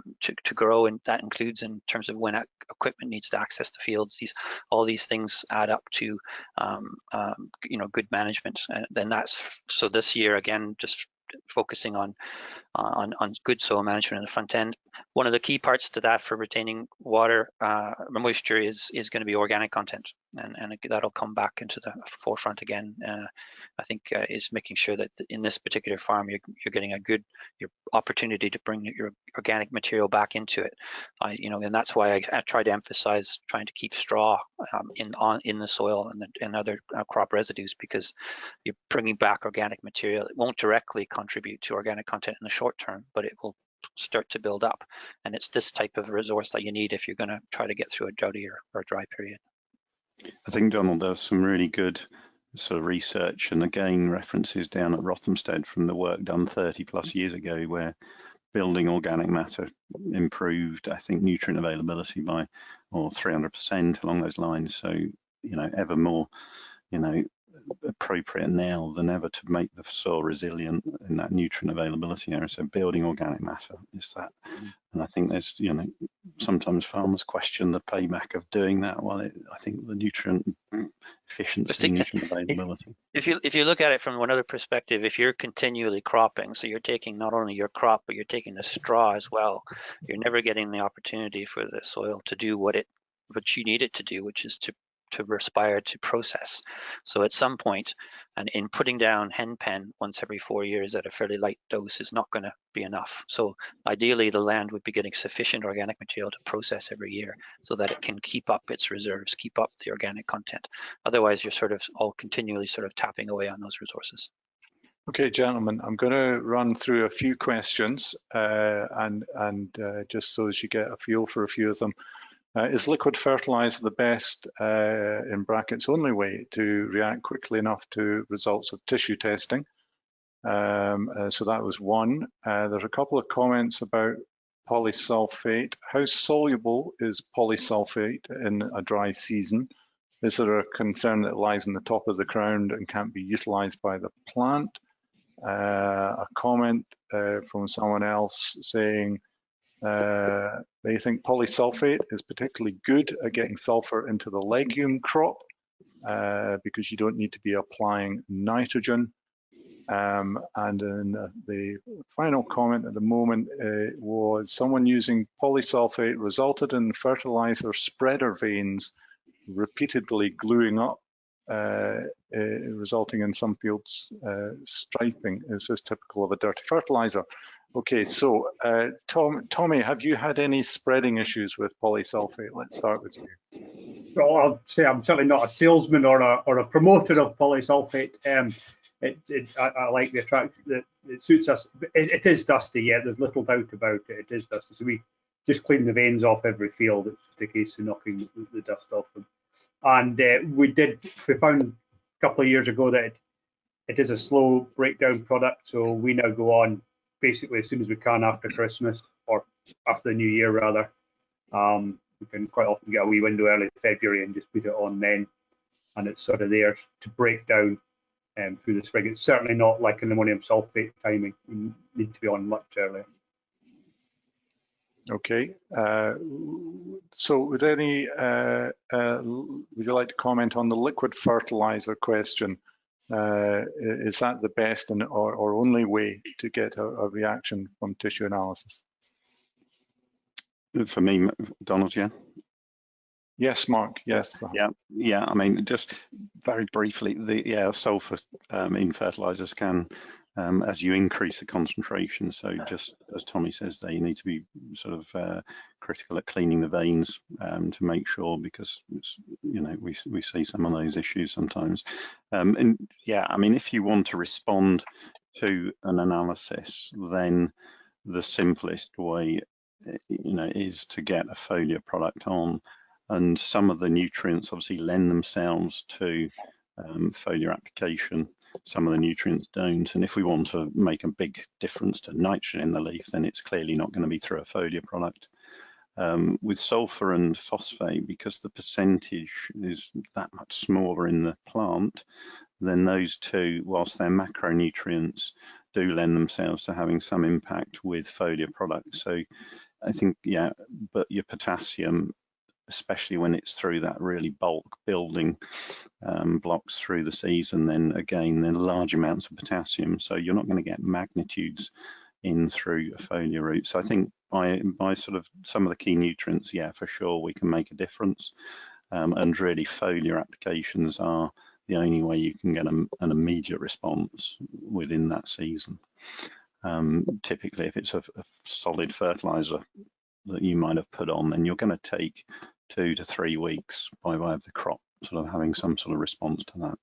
grow, and that includes in terms of when equipment needs to access the fields. All these things add up to good management, and then so this year again just focusing on good soil management in the front end. One of the key parts to that for retaining water moisture is going to be organic content, and that'll come back into the forefront again. I think is making sure that in this particular farm you're getting your opportunity to bring your organic material back into it. And that's why I try to emphasize trying to keep straw in the soil and other crop residues, because you're bringing back organic material. It won't directly contribute to organic content in the short term, but it will start to build up. And it's this type of resource that you need if you're going to try to get through a droughty or dry period. I think, Donald, there's some really good sort of research, and again references down at Rothamsted from the work done 30 plus years ago, where building organic matter improved, I think, nutrient availability by 300% along those lines. So, ever more, appropriate now than ever to make the soil resilient in that nutrient availability area. So building organic matter is that. And I think there's, sometimes farmers question the payback of doing that. Well, I think the nutrient efficiency, nutrient availability. If you look at it from another perspective, if you're continually cropping, so you're taking not only your crop, but you're taking the straw as well, you're never getting the opportunity for the soil to do what you need it to do, which is to respire, to process. So at some point, and in putting down hen pen once every 4 years at a fairly light dose is not going to be enough. So ideally the land would be getting sufficient organic material to process every year so that it can keep up its reserves, keep up the organic content. Otherwise you're sort of all continually sort of tapping away on those resources. Okay, gentlemen, I'm going to run through a few questions and just so as you get a feel for a few of them. Is liquid fertilizer the best, in brackets, only way to react quickly enough to results of tissue testing? So that was one. There's a couple of comments about polysulfate. How soluble is polysulfate in a dry season? Is there a concern that it lies in the top of the ground and can't be utilized by the plant? A comment from someone else saying, they think polysulfate is particularly good at getting sulfur into the legume crop because you don't need to be applying nitrogen. And then the final comment at the moment was someone using polysulfate resulted in fertilizer spreader veins repeatedly gluing up, resulting in some fields striping. Is this typical of a dirty fertilizer? Okay, so Tommy, have you had any spreading issues with polysulfate? Let's start with you. Well, I'll say I'm certainly not a salesman or a promoter of polysulfate. I like the attraction that it suits us. It is dusty, yeah, there's little doubt about it. It is dusty, so we just clean the veins off every field. It's just a case of knocking the dust off them. And we found a couple of years ago that it is a slow breakdown product, so we now go on basically as soon as we can after Christmas, or after the new year rather. We can quite often get a wee window early February and just put it on then, and it's sort of there to break down through the spring. It's certainly not like an ammonium sulfate timing. We need to be on much earlier. Okay, so would would you like to comment on the liquid fertilizer question? Is that the best or only way to get a reaction from tissue analysis? For me, Donald, yeah. Yes, Mark, yes. Yeah, I mean, just very briefly, sulfur in fertilizers can, as you increase the concentration, so just as Tommy says there, you need to be sort of critical at cleaning the veins to make sure, because it's, we see some of those issues sometimes. And yeah, I mean, if you want to respond to an analysis, then the simplest way is to get a foliar product on, and some of the nutrients obviously lend themselves to foliar application. Some of the nutrients don't, and if we want to make a big difference to nitrogen in the leaf, then it's clearly not going to be through a foliar product. With sulfur and phosphate, because the percentage is that much smaller in the plant, then those two, whilst they're macronutrients, do lend themselves to having some impact with foliar products. So I think, yeah, but your potassium, especially when it's through that really bulk building blocks through the season, then again, then large amounts of potassium. So you're not going to get magnitudes in through a foliar route. So I think by sort of some of the key nutrients, yeah, for sure, we can make a difference. And really foliar applications are the only way you can get an immediate response within that season. Typically, if it's a solid fertilizer that you might have put on, then you're going to take 2 to 3 weeks by way of the crop sort of having some sort of response to that.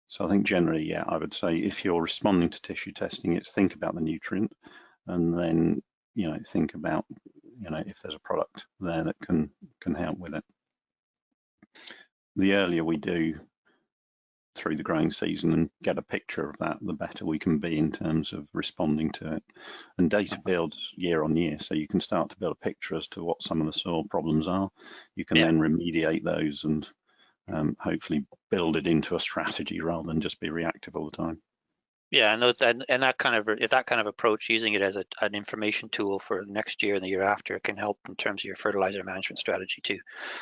So I think generally, yeah, I would say if you're responding to tissue testing, it's think about the nutrient, and then think about if there's a product there that can help with it. The earlier we do through the growing season and get a picture of that, the better we can be in terms of responding to it. And data builds year on year, so you can start to build a picture as to what some of the soil problems are. You can then remediate those and hopefully build it into a strategy rather than just be reactive all the time. Yeah, and that kind of approach, using it as an information tool for next year and the year after, can help in terms of your fertilizer management strategy too,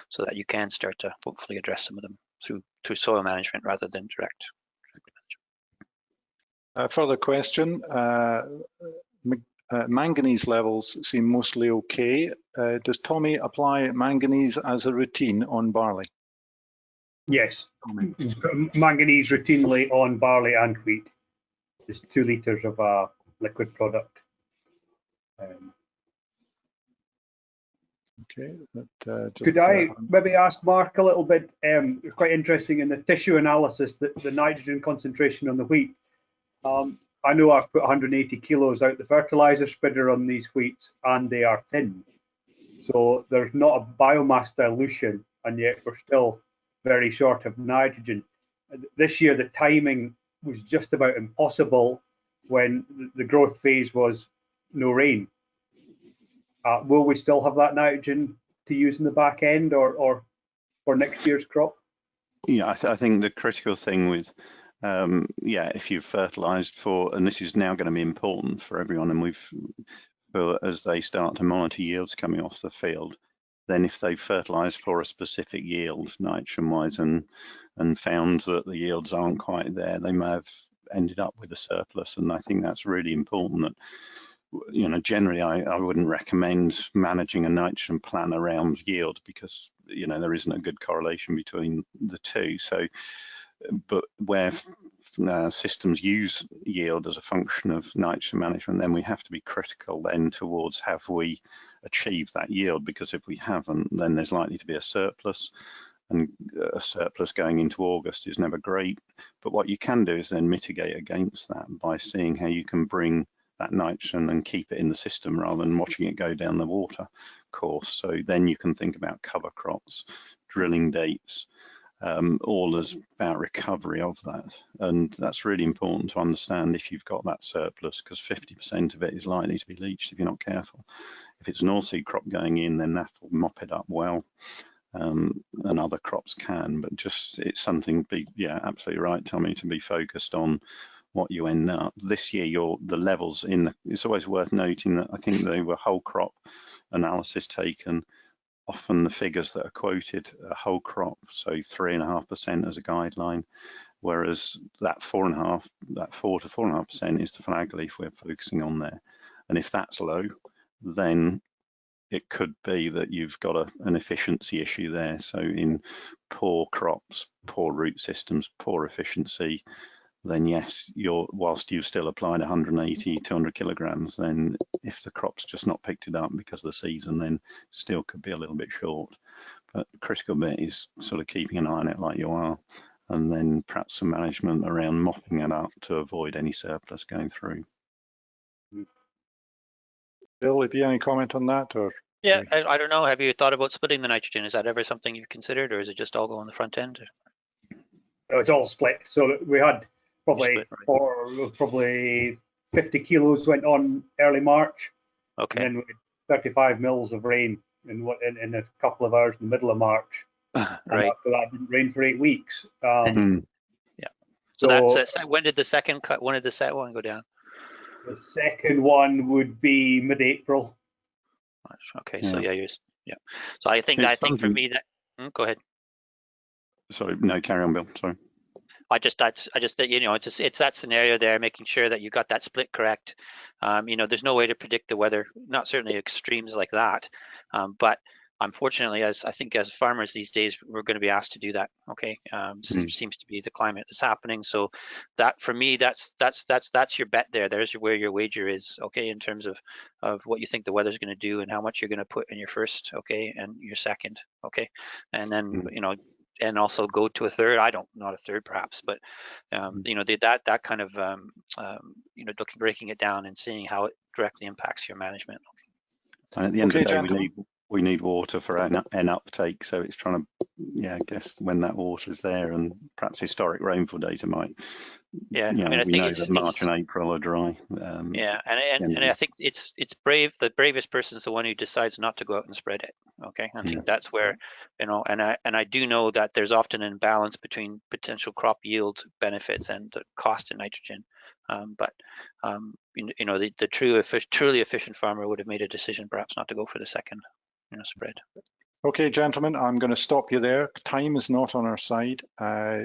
so that you can start to hopefully address some of them through soil management rather than direct management. Further question. Manganese levels seem mostly okay. Does Tommy apply manganese as a routine on barley? Yes, manganese routinely on barley and wheat. Just 2 litres of a liquid product. Okay. Could I maybe ask Mark a little bit? Quite interesting in the tissue analysis, the nitrogen concentration on the wheat. I know I've put 180 kilos out the fertilizer spreader on these wheats, and they are thin. So there's not a biomass dilution, and yet we're still very short of nitrogen. This year, the timing was just about impossible when the growth phase was no rain. Will we still have that nitrogen to use in the back end or for next year's crop? Yeah, I think the critical thing with if you've fertilized for, and this is now going to be important for everyone, and as they start to monitor yields coming off the field, then if they've fertilized for a specific yield nitrogen wise and found that the yields aren't quite there, they may have ended up with a surplus. And I think that's really important that, generally I wouldn't recommend managing a nitrogen plan around yield, because there isn't a good correlation between the two. So but where systems use yield as a function of nitrogen management, then we have to be critical then towards, have we achieved that yield? Because if we haven't, then there's likely to be a surplus, and a surplus going into August is never great. But what you can do is then mitigate against that by seeing how you can bring that nitrogen and keep it in the system rather than watching it go down the water course. So then you can think about cover crops, drilling dates, all is about recovery of that. And that's really important to understand if you've got that surplus, because 50% of it is likely to be leached if you're not careful. If it's an oilseed crop going in, then that'll mop it up well, and other crops can. But just, it's something to be, absolutely right, Tommy, to be focused on what you end up. This year, the levels it's always worth noting that I think they were whole crop analysis taken. Often the figures that are quoted are whole crop, so 3.5% as a guideline, whereas that 4 to 4.5% is the flag leaf we're focusing on there. And if that's low, then it could be that you've got an efficiency issue there. So in poor crops, poor root systems, poor efficiency, then yes, whilst you've still applied 180, 200 kilograms, then if the crop's just not picked it up because of the season, then still could be a little bit short. But the critical bit is sort of keeping an eye on it like you are, and then perhaps some management around mopping it up to avoid any surplus going through. Bill, have you any comment on that? Or Yeah, I don't know. Have you thought about splitting the nitrogen? Is that ever something you've considered, or is it just all go on the front end? It's all split. So we had probably Split, probably 50 kilos went on early March. Okay. And then we had 35 mils of rain in a couple of hours in the middle of March. Right. And after that, it didn't rain for 8 weeks. Yeah. So that's when did the second cut? When did the set one go down? The second one would be mid-April. Okay, so yeah. So I think for me that. Go ahead. Sorry, no, carry on, Bill. Sorry. I just you know, it's that scenario there, making sure that you got that split correct. You know, there's no way to predict the weather, not certainly extremes like that, but unfortunately, as farmers these days, we're going to be asked to do that. Okay, seems to be the climate that's happening. So that for me, that's your bet there. There's where your wager is. Okay, in terms of what you think the weather's going to do and how much you're going to put in your first. Okay, and your second. Okay, and then you know. And also go to a third. Not a third perhaps, but you know, that kind of you know, breaking it down and seeing how it directly impacts your management. And at the end of the day, we need water for an uptake. So it's trying to, I guess when that water is there, and perhaps historic rainfall data might. Yeah, I mean, I we think know that March and April are dry. Yeah, and I think it's brave. The bravest person is the one who decides not to go out and spread it. Okay, I think that's where, you know, and I do know that there's often an imbalance between potential crop yield benefits and the cost of nitrogen. But you know, the truly efficient farmer would have made a decision perhaps not to go for the second, you know, spread. Okay, gentlemen, I'm going to stop you there. Time is not on our side,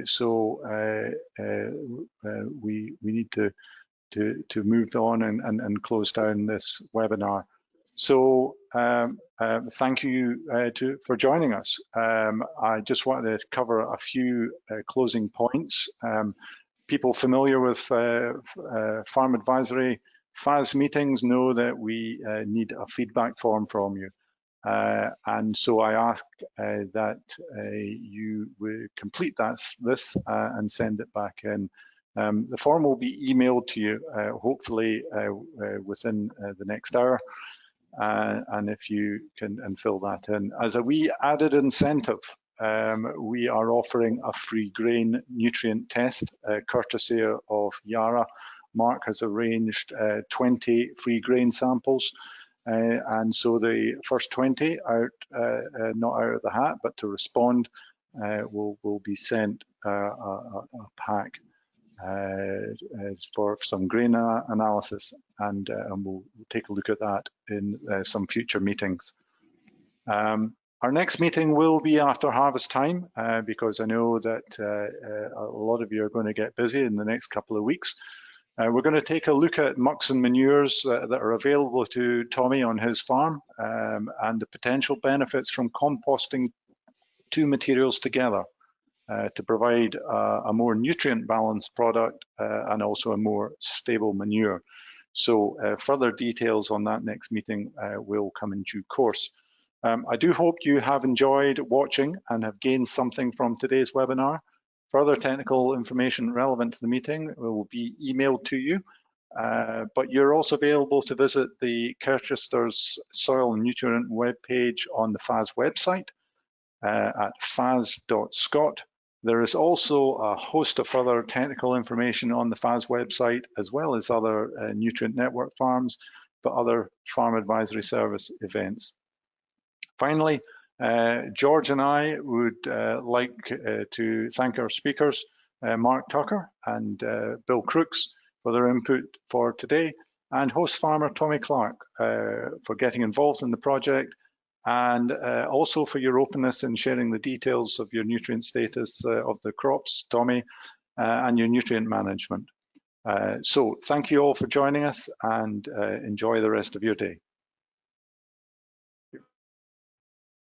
so we need to move on and close down this webinar. So thank you for joining us. I just wanted to cover a few closing points. People familiar with farm advisory FAS meetings know that we need a feedback form from you. And so I ask that you would complete this and send it back in. The form will be emailed to you, hopefully within the next hour. And if you can fill that in. As a wee added incentive, we are offering a free grain nutrient test, courtesy of Yara. Mark has arranged 20 free grain samples. And so the first 20 out, not out of the hat, but to respond, will be sent a pack for some grain analysis, and we'll take a look at that in some future meetings. Our next meeting will be after harvest time, because I know that a lot of you are going to get busy in the next couple of weeks. We're going to take a look at mucks and manures that are available to Tommy on his farm, and the potential benefits from composting two materials together to provide a more nutrient balanced product and also a more stable manure. So further details on that next meeting will come in due course. I do hope you have enjoyed watching and have gained something from today's webinar. Further technical information relevant to the meeting will be emailed to you, but you're also available to visit the Kerchesters Soil and Nutrient webpage on the FAS website at fas.scot. There is also a host of further technical information on the FAS website, as well as other Nutrient Network farms, but other Farm Advisory Service events. Finally, George and I would like to thank our speakers, Mark Tucker and Bill Crooks, for their input for today, and host farmer Tommy Clark for getting involved in the project, and also for your openness in sharing the details of your nutrient status of the crops, Tommy, and your nutrient management. So thank you all for joining us, and enjoy the rest of your day.